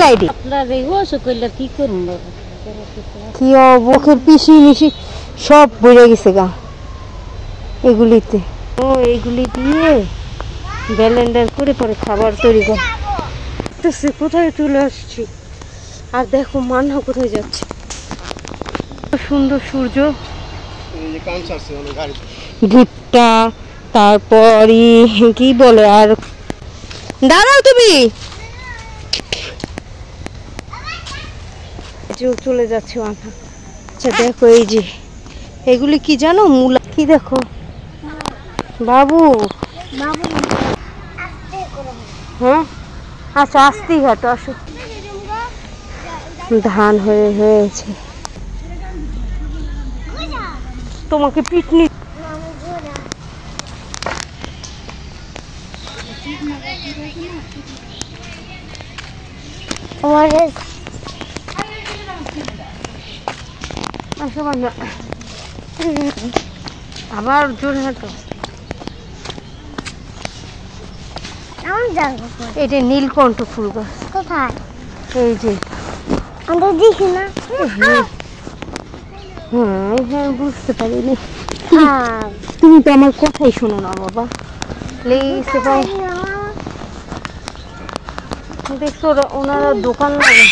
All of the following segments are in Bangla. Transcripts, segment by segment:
আইডি কি বকের পিসি মিশি সব বইরে গেছে গা এগুলিতে। ও এইগুলি দিয়ে ব্লেন্ডার করে পরে খাবার তৈরি করে। কোথায় চলে আসছি আর দেখো মান্না কোথায় যাচ্ছে। সুন্দর সূর্য, ভুট্টা, তারপর কি বলে আর দাঁড়াও তুমি চলে যাচ্ছে মান্না। আচ্ছা দেখো এই যে এগুলি কি জানো মূলা কি দেখো বাবু হ্যাঁ আচ্ছা আস্তেই হাঁটো আসো। ধান হয়েছে তোমাকে পিটনি আবার জোর হাঁটো। এটা নীলকণ্ঠ ফুল গাছ কোথায় এই যে আমরা দেখি না। হ্যাঁ বুঝতে পারিনি, তুমি তো আমার কথাই শোনো না বাবা। দেখছো ওনারা দোকান লাগে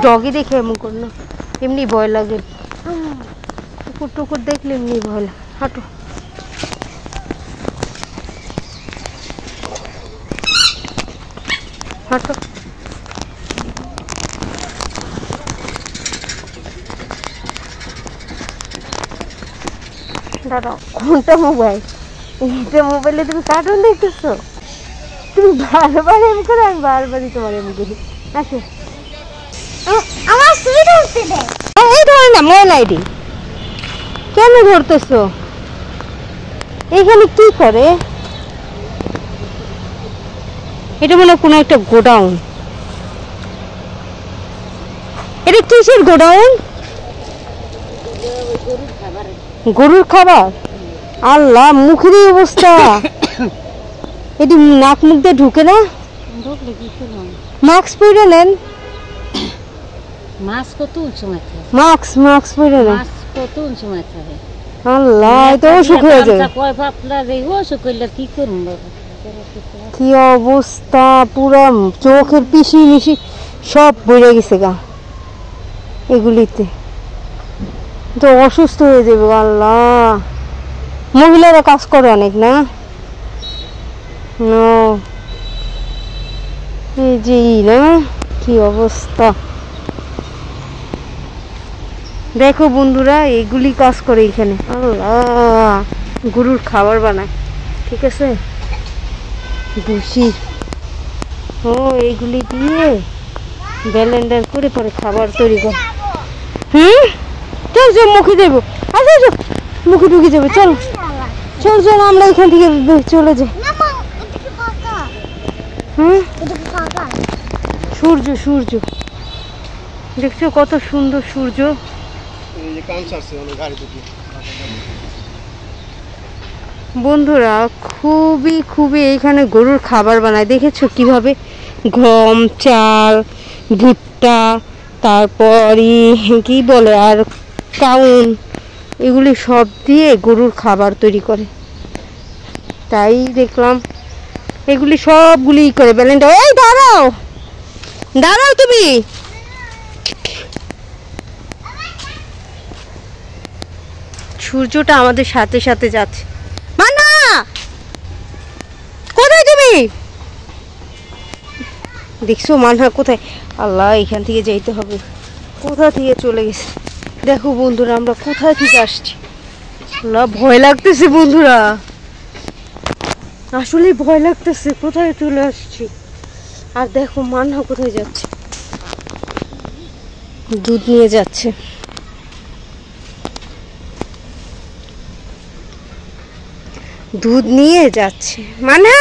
ডগি দেখে এমন করলো, এমনি ভয় লাগে। কুকুর টুকুর দেখলে এমনি ভয় লাগে। হাঁটো হাঁটো দাদা কোনটা মোবাইল? এটা মোবাইলে তুমি কার্টুন দেখতেছো? তুমি বারবার এম করো, আমি বারবারই তোমার এম করি। আচ্ছা আমার সুবিধা হচ্ছে এই ধরে না মোবাইল আইডি কেন ধরতেছো? এখানে কি করে? এটা মনে হয় কোনো একটা গোডাউন। এটা কিসের গোডাউন? গরুর খাবার। আল্লাহ মুখের অবস্থা, এটি নাক মুখ দিয়ে ঢুকে না? মাস্ক পরে নেন, মাস্ক পরে নেন। আল্লাহ তো অসুখ হয়ে যায়। কি অবস্থা, পুরা চোখের পিসি মিশি সব বইরে গেছে গা এগুলিতে, তো অসুস্থ হয়ে যাবে। আল্লাহ মহিলারা কাজ করে অনেক না। এই যে না কি অবস্থা দেখো বন্ধুরা, এগুলি কাজ করে এখানে। আল্লাহ গরুর খাবার বানায়, ঠিক আছে ভুসি। ও এইগুলি দিয়ে ব্লেন্ডার করে পরে খাবার তৈরি করে। চল চল মুখে দেবো, আচ্ছা মুখে ঢুকে যাবে। চল চল চল আমরা এখান থেকে চলে যাই। সূর্য সূর্য দেখছো কত সুন্দর সূর্য। বন্ধুরা খুবই খুবই এইখানে গরুর খাবার বানায়, দেখেছো কিভাবে গম, চাল, ভুট্টা, তারপর কি বলে আর কাউন, এগুলি সব দিয়ে গরুর খাবার তৈরি করে। তাই দেখলাম এগুলি সবগুলি করে ব্লেন্ডার। এই দাঁড়াও দাঁড়াও তুমি, সূর্যটা আমাদের সাথে সাথে যাচ্ছে। মান্না কোথায় তুমি? দেখছো মান্না কোথায়? আল্লাহ এখান থেকে যাইতে হবে, কোথা থেকে চলে গেছে। দেখো বন্ধুরা আমরা কোথা থেকে আসছি। আল্লাহ ভয় লাগতেছে বন্ধুরা, আসলে ভয় লাগতেছে, কোথায় চলে আসছি। আর দেখো মান্না কোথায় যাচ্ছে, দুধ নিয়ে যাচ্ছে। দুধ নিয়ে যাচ্ছে মান্না।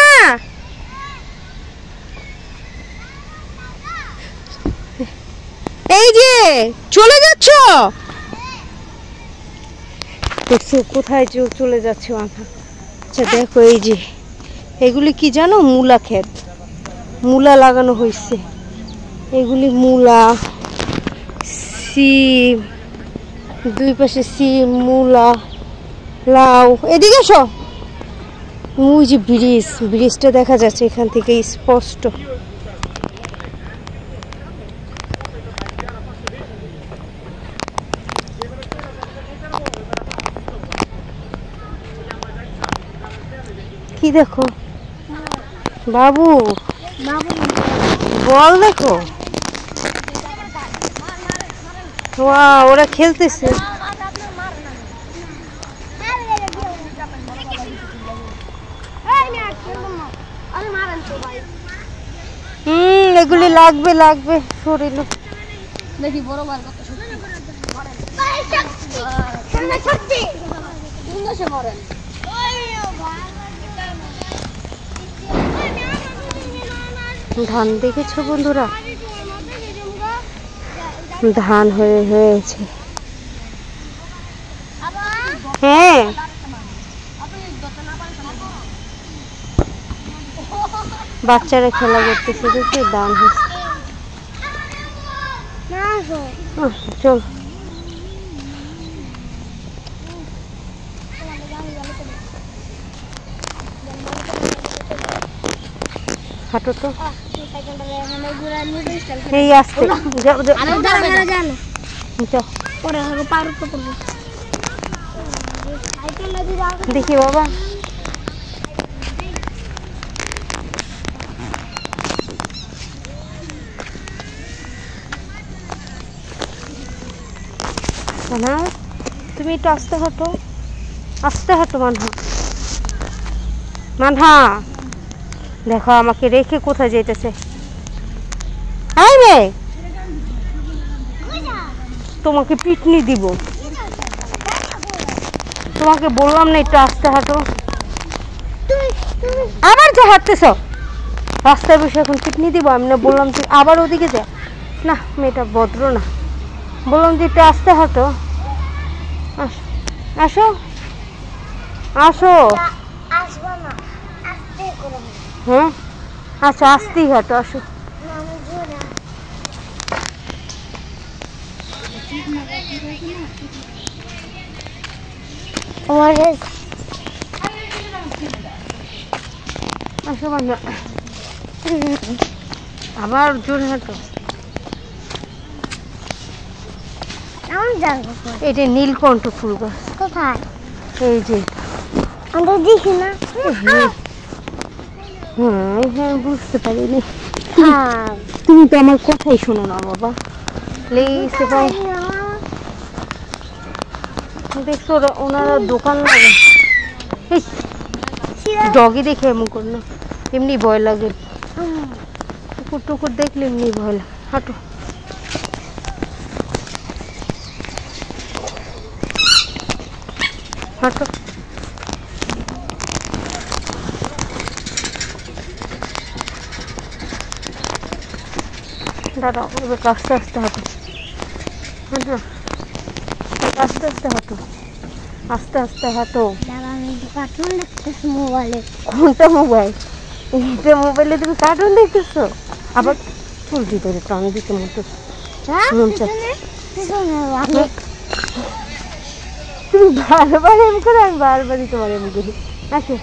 এই যে চলে যাচ্ছ, দেখছো কোথায় চলে যাচ্ছে মান্না। আচ্ছা দেখো এই যে এগুলি কি জানো মূলা ক্ষেত। মূলা লাগানো হয়েছে, এগুলি মূলা, সিম, দুই পাশে সিম, মূলা, লাউ। এদিকে এসো, ওই যে ব্রিজটা দেখা যাচ্ছে এখান থেকে স্পষ্ট। কি দেখো বাবু, বল দেখো, ওরা খেলতেছে। এগুলি লাগবে লাগবে শরীরে। দেখি বড় বার কত ধান দেখেছো বন্ধুরা, ধান হয়েছে। হ্যাঁ বাচ্চারা খেলা করতেছে, দেখি ধান হয়েছে। চল হাঁটো তো, এই আসতে দেখি বাবা। তুমি একটু আস্তে হাঁটো, আস্তে হাঁটো মানহা। মানহা দেখো আমাকে রেখে কোথায় যেতেছে। তোমাকে পিটনি দিব, তোমাকে বললাম না একটু আস্তে হাঁটো, আবার যে হাঁটতেছ রাস্তায় বসে এখন পিটনি দিব। আমি না বললাম যে আবার ওদিকে যা, না মেয়েটা ভদ্র না, বললাম যে একটু আস্তে হাঁটো। আসো আসো, হ্যাঁ আচ্ছা আস্তেই হাঁটো, আসো। আসো বান্ধব, আবার জোরে হাঁটো। এটা নীলকণ্ঠ ফুল গাছ। কোথায়? এই যে আমরা দেখি না। হ্যাঁ বুঝতে পারিনি, তুমি তো আমার কথাই শোনো না বাবা। প্লিজ দেখছো ওনারা দোকান লাগে, ডগি দেখে এমন কর না, এমনি ভয় লাগে, কুকুর টুকুর দেখলে এমনি ভয় লাগে। হাঁটো হাঁটো, দাঁড়াও এবার আস্তে আস্তে হাঁটো, হাঁটো আস্তে আস্তে হাঁটো, আস্তে আস্তে হাঁটো। কোনটা মোবাইল? এইটা মোবাইলে তুমি কার্টুন দেখতেছো? আবার চুলটি ধরে টান দিতে মতো তুমি বারবার এম করে, আমি বারবারই তোমার এম করি। আচ্ছা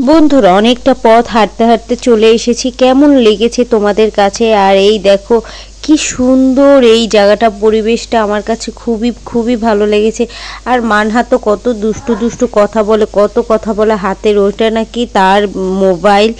বন্ধুরা, অনেকটা পথ হাঁটতে হাঁটতে চলে এসেছি। কেমন লেগেছে তোমাদের কাছে? আর এই দেখো কি সুন্দর এই জায়গাটা, পরিবেশটা আমার কাছে খুবই খুবই ভালো লেগেছে। আর মানহা তো কত দুষ্টু দুষ্টু কথা বলে, কত কথা বলে, হাতের ওইটা নাকি তার মোবাইল,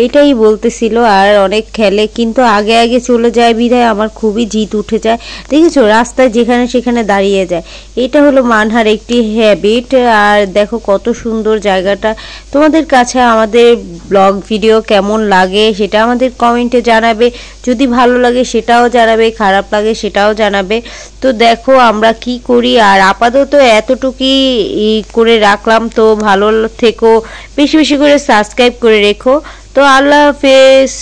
এটাই বলতেছিল। আর অনেক খেলে, কিন্তু আগে আগে চলে যায় বিধায় আমার খুবই জিদ উঠে যায়। দেখেছো রাস্তায় যেখানে সেখানে দাঁড়িয়ে যায়, এটা হলো মানহার একটি হ্যাবিট। আর দেখো কত সুন্দর জায়গাটা। তোমাদের কাছে আমাদের ব্লগ ভিডিও কেমন লাগে সেটা আমাদের কমেন্টে জানাবে, যদি ভালো লাগে সেটাও জানাবে, খারাপ লাগে সেটাও জানাবে। তো দেখো আমরা কি করি। আর আপাতত এতটুকুই করে রাখলাম। তো ভালো থেকো, বেশি বেশি করে সাবস্ক্রাইব করে রেখো। তো আল্লাহ হাফেজ।